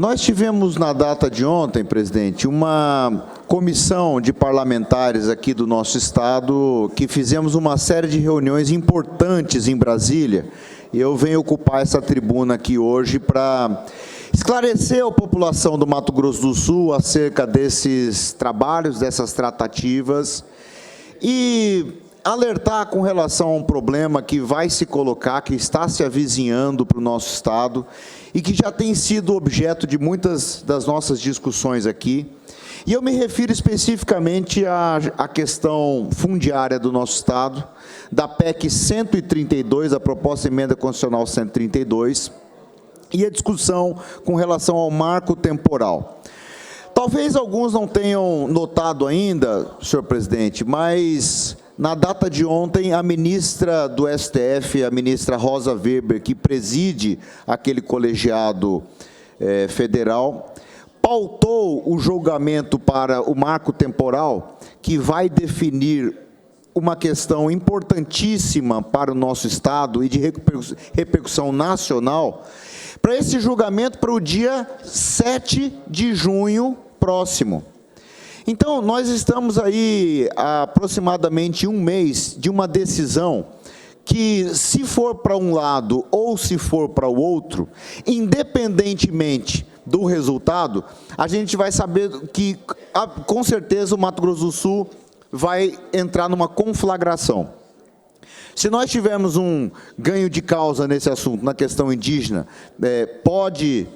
Nós tivemos na data de ontem, presidente, uma comissão de parlamentares aqui do nosso estado que fizemos uma série de reuniões importantes em Brasília, e eu venho ocupar essa tribuna aqui hoje para esclarecer a população do Mato Grosso do Sul acerca desses trabalhos, dessas tratativas, e alertar com relação a um problema que vai se colocar, que está se avizinhando para o nosso estado e que já tem sido objeto de muitas das nossas discussões aqui. E eu me refiro especificamente à questão fundiária do nosso estado, da PEC 132, a proposta de emenda constitucional 132, e a discussão com relação ao marco temporal. Talvez alguns não tenham notado ainda, senhor presidente, mas na data de ontem, a ministra do STF, a ministra Rosa Weber, que preside aquele colegiado federal, pautou o julgamento para o marco temporal, que vai definir uma questão importantíssima para o nosso estado e de repercussão nacional, para esse julgamento para o dia 7 de junho próximo. Então, nós estamos aí há aproximadamente um mês de uma decisão que, se for para um lado ou se for para o outro, independentemente do resultado, a gente vai saber que, com certeza, o Mato Grosso do Sul vai entrar numa conflagração. Se nós tivermos um ganho de causa nesse assunto, na questão indígena, pode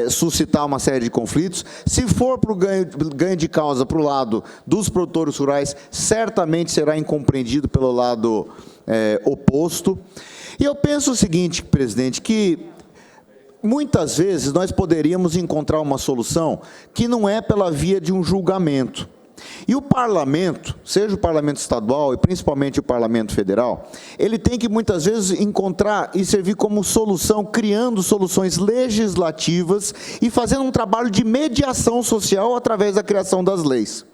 suscitar uma série de conflitos. Se for para o ganho de causa para o lado dos produtores rurais, certamente será incompreendido pelo lado oposto. E eu penso o seguinte, presidente, que muitas vezes nós poderíamos encontrar uma solução que não é pela via de um julgamento. E o parlamento, seja o parlamento estadual e principalmente o parlamento federal, ele tem que muitas vezes encontrar e servir como solução, criando soluções legislativas e fazendo um trabalho de mediação social através da criação das leis,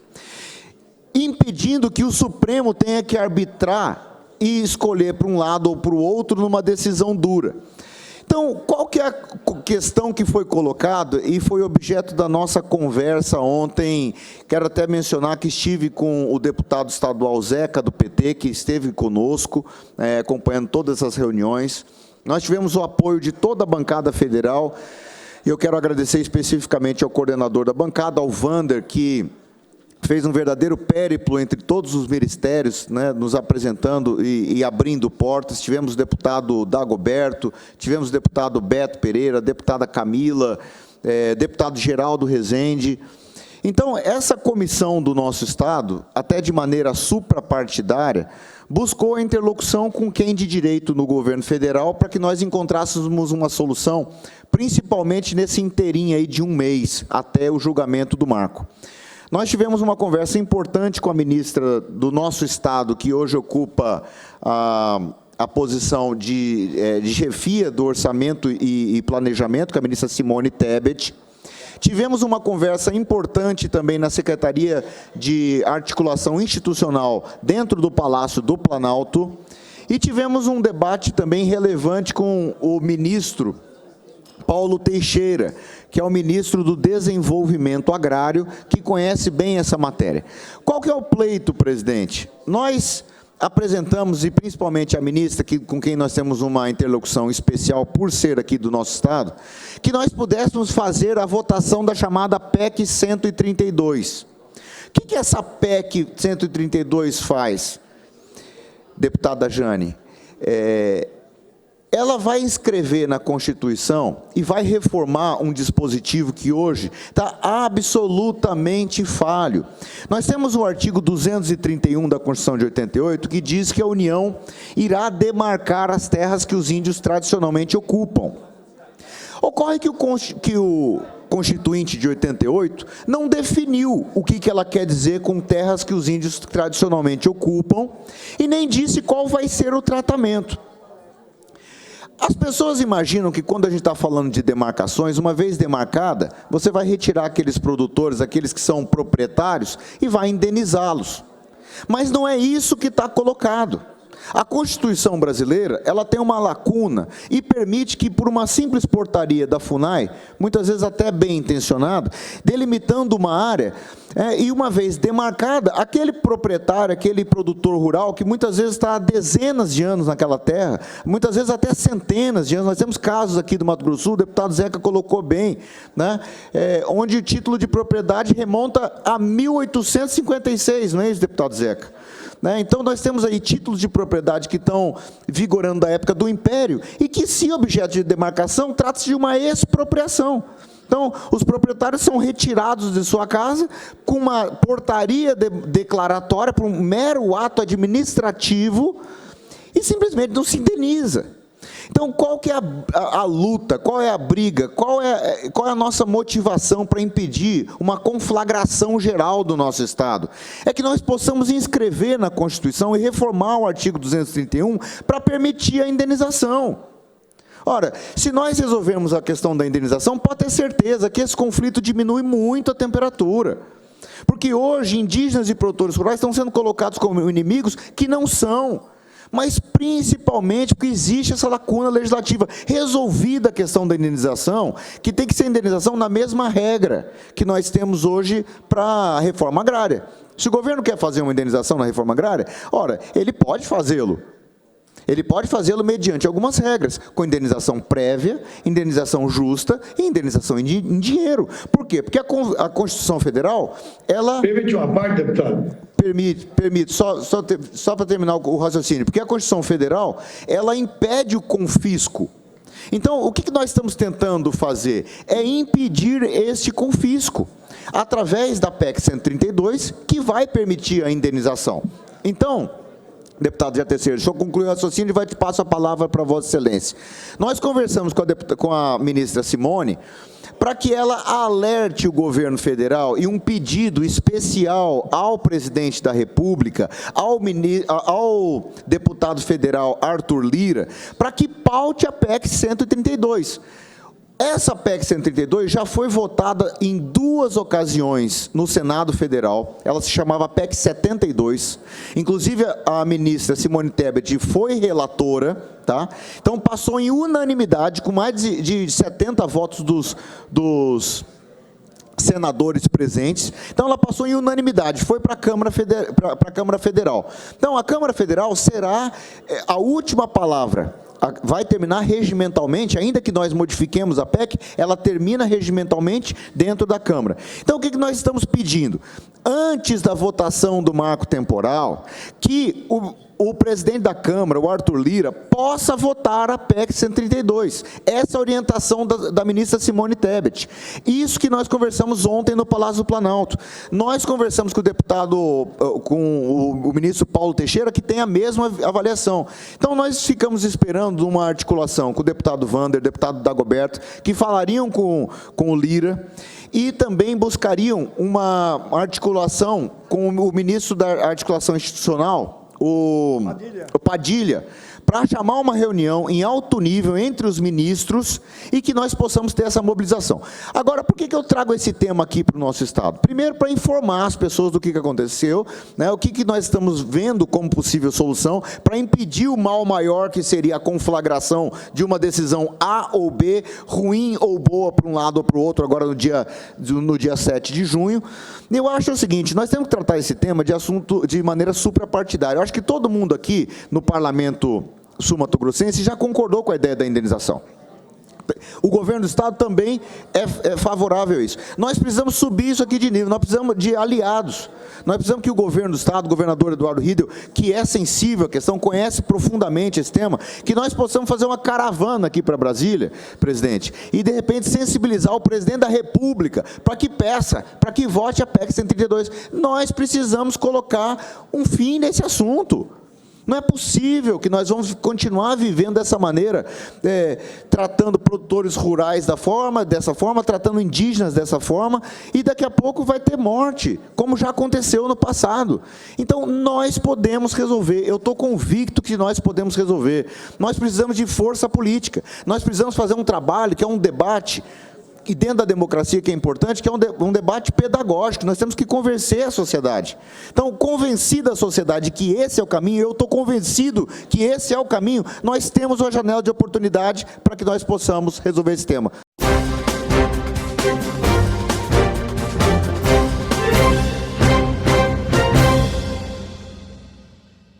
impedindo que o Supremo tenha que arbitrar e escolher para um lado ou para o outro numa decisão dura. Então, qual que é a questão que foi colocada e foi objeto da nossa conversa ontem? Quero até mencionar que estive com o deputado estadual Zeca, do PT, que esteve conosco, acompanhando todas as reuniões. Nós tivemos o apoio de toda a bancada federal, e eu quero agradecer especificamente ao coordenador da bancada, ao Vander, que fez um verdadeiro périplo entre todos os ministérios, nos apresentando e abrindo portas. Tivemos o deputado Dagoberto, tivemos o deputado Beto Pereira, a deputada Camila, deputado Geraldo Rezende. Então, essa comissão do nosso estado, até de maneira suprapartidária, buscou a interlocução com quem de direito no governo federal para que nós encontrássemos uma solução, principalmente nesse inteirinho aí de um mês, até o julgamento do marco. Nós tivemos uma conversa importante com a ministra do nosso estado, que hoje ocupa a posição de chefia do orçamento e planejamento, que é a ministra Simone Tebet. Tivemos uma conversa importante também na Secretaria de Articulação Institucional, dentro do Palácio do Planalto, e tivemos um debate também relevante com o ministro Paulo Teixeira, que é o ministro do Desenvolvimento Agrário, que conhece bem essa matéria. Qual que é o pleito, presidente? Nós apresentamos, e principalmente a ministra, com quem nós temos uma interlocução especial por ser aqui do nosso estado, que nós pudéssemos fazer a votação da chamada PEC 132. O que essa PEC 132 faz, deputada Jane? Ela vai inscrever na Constituição e vai reformar um dispositivo que hoje está absolutamente falho. Nós temos o artigo 231 da Constituição de 88, que diz que a União irá demarcar as terras que os índios tradicionalmente ocupam. Ocorre que o Constituinte de 88 não definiu o que ela quer dizer com terras que os índios tradicionalmente ocupam e nem disse qual vai ser o tratamento. As pessoas imaginam que quando a gente está falando de demarcações, uma vez demarcada, você vai retirar aqueles produtores, aqueles que são proprietários, e vai indenizá-los. Mas não é isso que está colocado. A Constituição brasileira, ela tem uma lacuna e permite que, por uma simples portaria da FUNAI, muitas vezes até bem intencionada, delimitando uma área, e uma vez demarcada, aquele proprietário, aquele produtor rural, que muitas vezes está há dezenas de anos naquela terra, muitas vezes até centenas de anos, nós temos casos aqui do Mato Grosso do Sul, o deputado Zeca colocou bem, né, onde o título de propriedade remonta a 1856, não é isso, deputado Zeca? Então, nós temos aí títulos de propriedade que estão vigorando da época do Império e que, se objeto de demarcação, trata-se de uma expropriação. Então, os proprietários são retirados de sua casa com uma portaria declaratória, por um mero ato administrativo, e simplesmente não se indeniza. Então, qual que é a luta, qual é a briga, qual é a nossa motivação para impedir uma conflagração geral do nosso Estado? É que nós possamos inscrever na Constituição e reformar o artigo 231 para permitir a indenização. Ora, se nós resolvermos a questão da indenização, pode ter certeza que esse conflito diminui muito a temperatura. Porque hoje, indígenas e produtores rurais estão sendo colocados como inimigos que não são. Mas principalmente porque existe essa lacuna legislativa. Resolvida a questão da indenização, que tem que ser indenização na mesma regra que nós temos hoje para a reforma agrária. Se o governo quer fazer uma indenização na reforma agrária, ora, ele pode fazê-lo. Ele pode fazê-lo mediante algumas regras, com indenização prévia, indenização justa e indenização em dinheiro. Por quê? Porque a Constituição Federal, ela... Permite uma parte, deputado? Permite, só para terminar o raciocínio, porque a Constituição Federal, ela impede o confisco. Então, o que nós estamos tentando fazer? É impedir este confisco, através da PEC 132, que vai permitir a indenização. Então, deputado Zé Terceiro, deixa eu concluir o raciocínio e passo a palavra para Vossa Excelência. Nós conversamos com a ministra Simone para que ela alerte o governo federal e um pedido especial ao presidente da República, ao deputado federal Arthur Lira, para que paute a PEC 132. Essa PEC 132 já foi votada em 2 ocasiões no Senado Federal, ela se chamava PEC 72, inclusive a ministra Simone Tebet foi relatora, tá? Então passou em unanimidade, com mais de 70 votos dos senadores presentes, então ela passou em unanimidade, foi para a Câmara Federal. Então a Câmara Federal será a última palavra. Vai terminar regimentalmente, ainda que nós modifiquemos a PEC, ela termina regimentalmente dentro da Câmara. Então, o que nós estamos pedindo? Antes da votação do marco temporal, que o presidente da Câmara, o Arthur Lira, possa votar a PEC 132. Essa é a orientação da ministra Simone Tebet. Isso que nós conversamos ontem no Palácio do Planalto. Nós conversamos com o deputado, com o ministro Paulo Teixeira, que tem a mesma avaliação. Então, nós ficamos esperando uma articulação com o deputado Vander, deputado Dagoberto, que falariam com o Lira, e também buscariam uma articulação com o ministro da Articulação Institucional, o Padilha, para chamar uma reunião em alto nível entre os ministros e que nós possamos ter essa mobilização. Agora, por que eu trago esse tema aqui para o nosso Estado? Primeiro, para informar as pessoas do que aconteceu, né, o que nós estamos vendo como possível solução, para impedir o mal maior, que seria a conflagração de uma decisão A ou B, ruim ou boa para um lado ou para o outro, agora no dia 7 de junho. Eu acho o seguinte, nós temos que tratar esse tema de assunto de maneira suprapartidária. Eu acho que todo mundo aqui no Parlamento sul-mato-grossense já concordou com a ideia da indenização. O governo do Estado também é favorável a isso. Nós precisamos subir isso aqui de nível, nós precisamos de aliados. Nós precisamos que o governo do Estado, o governador Eduardo Riedel, que é sensível à questão, conhece profundamente esse tema, que nós possamos fazer uma caravana aqui para Brasília, presidente, e de repente sensibilizar o presidente da República para que peça, para que vote a PEC 132. Nós precisamos colocar um fim nesse assunto. Não é possível que nós vamos continuar vivendo dessa maneira, tratando produtores rurais dessa forma, tratando indígenas dessa forma, e daqui a pouco vai ter morte, como já aconteceu no passado. Então, nós podemos resolver, eu estou convicto que nós podemos resolver. Nós precisamos de força política, nós precisamos fazer um trabalho, que é um debate e dentro da democracia que é importante, que é um debate pedagógico, nós temos que convencer a sociedade. Então, convencida a sociedade que esse é o caminho, eu estou convencido que esse é o caminho, nós temos uma janela de oportunidade para que nós possamos resolver esse tema.